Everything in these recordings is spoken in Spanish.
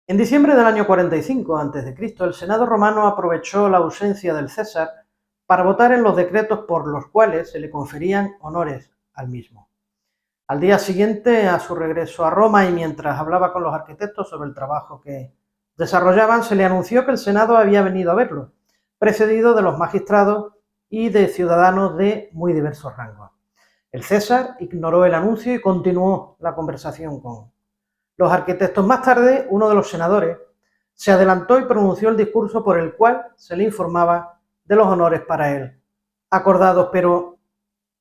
En diciembre del año 45 a.C., el Senado romano aprovechó la ausencia del César para votar en los decretos por los cuales se le conferían honores al mismo. Al día siguiente, a su regreso a Roma y mientras hablaba con los arquitectos sobre el trabajo que desarrollaban, se le anunció que el Senado había venido a verlo, precedido de los magistrados y de ciudadanos de muy diversos rangos. El César ignoró el anuncio y continuó la conversación con los arquitectos. Más tarde, uno de los senadores se adelantó y pronunció el discurso por el cual se le informaba de los honores para él acordados, pero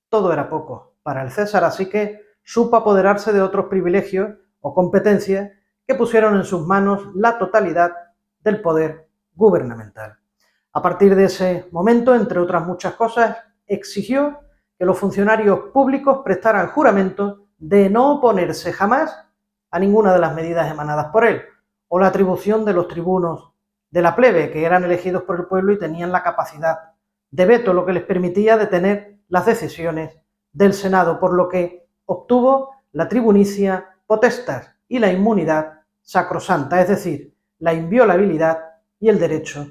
todo era poco para el César, así que supo apoderarse de otros privilegios o competencias que pusieron en sus manos la totalidad del poder gubernamental. A partir de ese momento, entre otras muchas cosas, exigió que los funcionarios públicos prestaran juramento de no oponerse jamás a ninguna de las medidas emanadas por él, o la atribución de los tribunos de la plebe, que eran elegidos por el pueblo y tenían la capacidad de veto, lo que les permitía detener las decisiones del Senado, por lo que obtuvo la tribunicia potestas y la inmunidad sacrosanta, es decir, la inviolabilidad y el derecho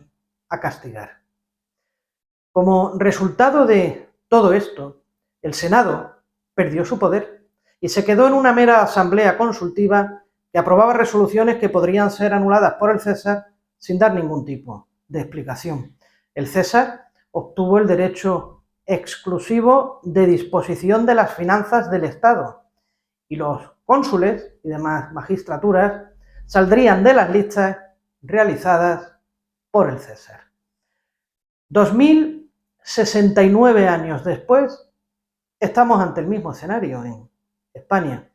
a castigar. Como resultado de todo esto, el Senado perdió su poder y se quedó en una mera asamblea consultiva que aprobaba resoluciones que podrían ser anuladas por el César sin dar ningún tipo de explicación. El César obtuvo el derecho exclusivo de disposición de las finanzas del Estado y los cónsules y demás magistraturas saldrían de las listas realizadas por el César. 2069 años después, estamos ante el mismo escenario en España.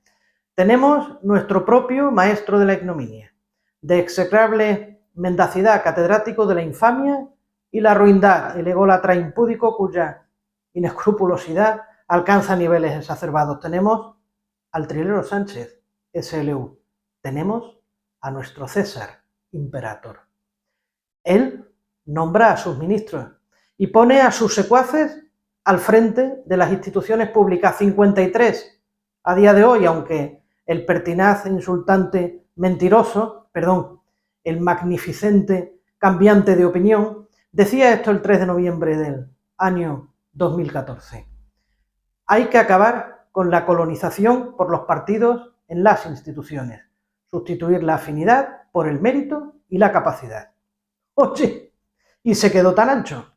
Tenemos nuestro propio maestro de la ignominia, de execrable mendacidad, catedrático de la infamia y la ruindad, el ególatra impúdico cuya inescrupulosidad alcanza niveles exacerbados. Tenemos al trilero Sánchez, SLU. Tenemos a nuestro César Imperator. Él nombra a sus ministros y pone a sus secuaces al frente de las instituciones públicas, 53 a día de hoy, aunque el pertinaz insultante mentiroso, el magnificente cambiante de opinión, decía esto el 3 de noviembre del año 2014. Hay que acabar con la colonización por los partidos en las instituciones, sustituir la afinidad por el mérito y la capacidad. Oye, y se quedó tan ancho.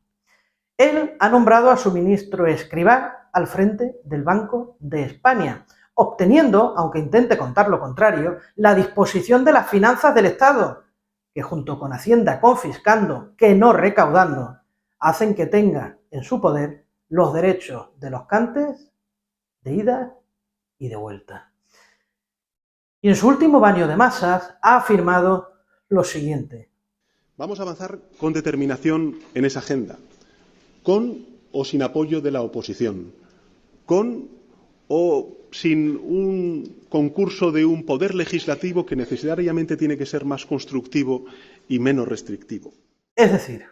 Él ha nombrado a su ministro Escrivá al frente del Banco de España, obteniendo, aunque intente contar lo contrario, la disposición de las finanzas del Estado, que junto con Hacienda confiscando, que no recaudando, hacen que tenga en su poder los derechos de los cantes de ida y de vuelta. Y en su último baño de masas ha afirmado lo siguiente: vamos a avanzar con determinación en esa agenda, con o sin apoyo de la oposición, con o sin un concurso de un poder legislativo que necesariamente tiene que ser más constructivo y menos restrictivo. Es decir,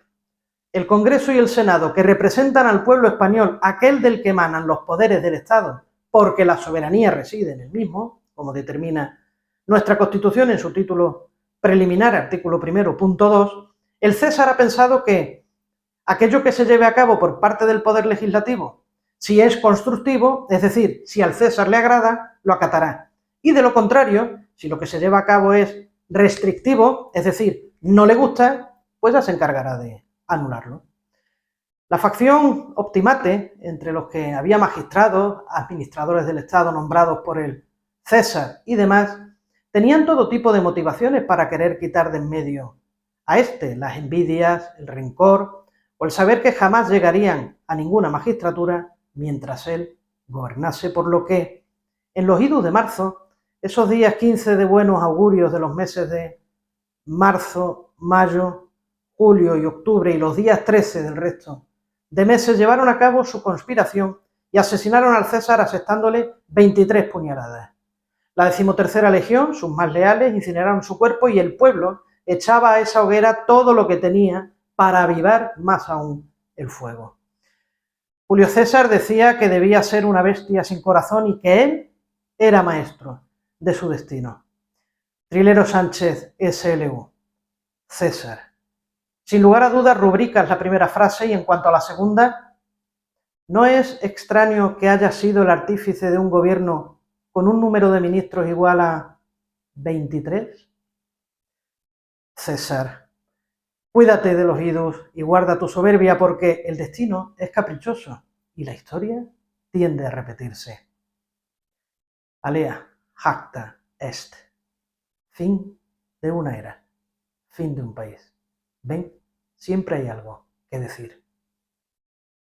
el Congreso y el Senado, que representan al pueblo español, aquel del que emanan los poderes del Estado, porque la soberanía reside en el mismo, como determina nuestra Constitución en su título preliminar, artículo 1, punto 2, el César ha pensado que aquello que se lleve a cabo por parte del Poder Legislativo, si es constructivo, es decir, si al César le agrada, lo acatará. Y de lo contrario, si lo que se lleva a cabo es restrictivo, es decir, no le gusta, pues ya se encargará de anularlo. La facción optimate, entre los que había magistrados, administradores del Estado nombrados por el César y demás, tenían todo tipo de motivaciones para querer quitar de en medio a las envidias, el rencor o el saber que jamás llegarían a ninguna magistratura mientras él gobernase, por lo que en los idus de marzo, esos días 15 de buenos augurios de los meses de marzo, mayo, julio y octubre y los días 13 del resto de meses, llevaron a cabo su conspiración y asesinaron al César asestándole 23 puñaladas. La 13ª Legión, sus más leales, incineraron su cuerpo y el pueblo echaba a esa hoguera todo lo que tenía para avivar más aún el fuego. Julio César decía que debía ser una bestia sin corazón y que él era maestro de su destino. Trilero Sánchez, SLU. César. Sin lugar a dudas rubricas la primera frase y en cuanto a la segunda, ¿no es extraño que haya sido el artífice de un gobierno con un número de ministros igual a 23? César. Cuídate de los idus y guarda tu soberbia porque el destino es caprichoso y la historia tiende a repetirse. Alea, jacta, est. Fin de una era. Fin de un país. ¿Ven? Siempre hay algo que decir.